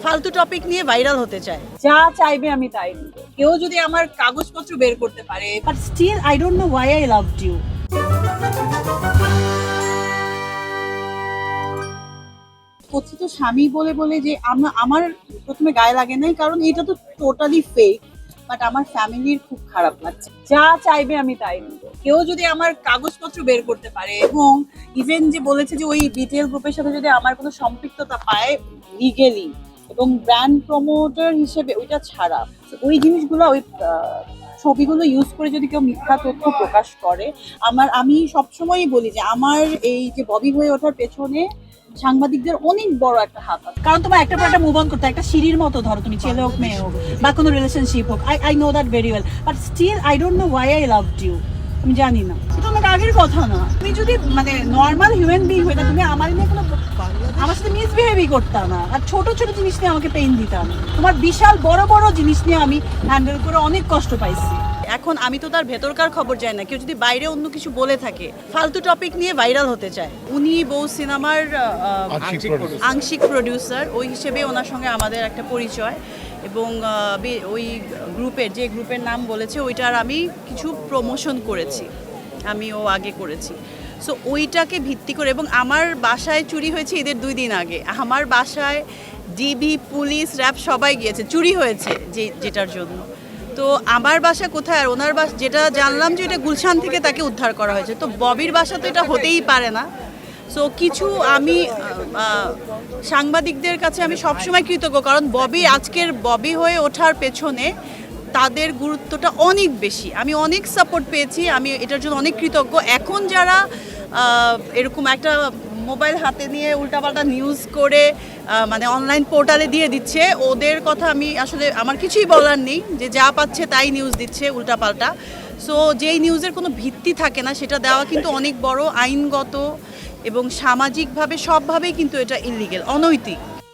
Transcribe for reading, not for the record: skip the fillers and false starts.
ফালতু টপিক নিয়ে ভাইরাল হতে চায়। যা চাইবে আমি তাই দিব। কেউ যদি আমার কাগজপত্র বের করতে পারে, but still I don't know why I loved you. কথিত স্বামী বলে বলে যে আমার প্রথমে গায়ে লাগে নাই, কারণ এটা তো টোটালি ফেক। বাট আমার ফ্যামিলির খুব খারাপ লাগছে। যা চাইবে আমি তাই দিব। কেউ যদি আমার কাগজপত্র বের করতে পারে, এবং ইভেন যে বলেছে যে ওই বিটিএল গ্রুপের সাথে যদি আমার কোনো সম্পৃক্ততা পায় লিগেলি এবং ব্র্যান্ড প্রমোটার হিসেবে, ওইটা ছাড়া ওই জিনিসগুলো, ওই ছবিগুলো ইউজ করে যদি কেউ মিথ্যা তথ্য প্রকাশ করে, আমি সবসময়ই বলি যে আমার এই যে ববি হয়ে ওঠার পেছনে সাংবাদিকদের অনেক বড় একটা হাত আছে। কারণ তোমার একটা পর একটা মুভ অন করতে হয়। একটা সিঁড়ির মতো ধরো, তুমি ছেলে হোক মেয়ে হোক বা কোনো রিলেশনশিপ হোক, I know that very well, but still I don't know why I loved you. আমি জানি না, সেটা অনেক আগের কথা না। তুমি যদি মানে নর্মাল হিউম্যান বিং হয়ে, তুমি আমার নিয়ে কোনো আমার সাথে মিসবিহেভই করতাম না, আর ছোট ছোট জিনিস নিয়ে আমাকে পেইন দিতাম। তোমার বিশাল বড় বড় জিনিস নিয়ে আমি হ্যান্ডেল করে অনেক কষ্ট পাইছি। এখন আমি তো তার ভেতরকার খবর জানি না, কেউ যদি বাইরে অন্য কিছু বলে থাকে, ফালতু টপিক নিয়ে ভাইরাল হতে চায়। উনি বউ সিনেমার আংশিক প্রডিউসার, ওই হিসেবে ওনার সঙ্গে আমাদের একটা পরিচয়, এবং ওই যে গ্রুপের নাম বলেছে ওইটার আমি কিছু প্রমোশন করেছি, ও আগে করেছি। সো ওইটাকে ভিত্তি করে, এবং আমার বাসায় চুরি হয়েছে ঈদের 2 দিন আগে। আমার বাসায় ডিবি, পুলিশ, র্যাব সবাই গিয়েছে, চুরি হয়েছে যেটার জন্য। তো আমার বাসা কোথায়, আর ওনার বাসা যেটা জানলাম যে এটা গুলশান থেকে তাকে উদ্ধার করা হয়েছে। তো ববির বাসা তো এটা হতেই পারে না। সো কিছু আমি সাংবাদিকদের কাছে আমি সবসময় কৃতজ্ঞ, কারণ আজকের ববি হয়ে ওঠার পেছনে তাদের গুরুত্বটা অনেক বেশি। আমি অনেক সাপোর্ট পেয়েছি, আমি এটার জন্য অনেক কৃতজ্ঞ। এখন যারা এরকম একটা মোবাইল হাতে নিয়ে উল্টাপাল্টা নিউজ করে মানে অনলাইন পোর্টালে দিয়ে দিচ্ছে, ওদের কথা আমি আসলে আমার কিছুই বলার নেই, যে যা পাচ্ছে তাই নিউজ দিচ্ছে উল্টাপাল্টা। সো যেই নিউজের কোনো ভিত্তি থাকে না, সেটা দেওয়া কিন্তু অনেক বড় আইনগত এবং সামাজিকভাবে সবভাবেই কিন্তু এটা ইলিগেল, অনৈতিক।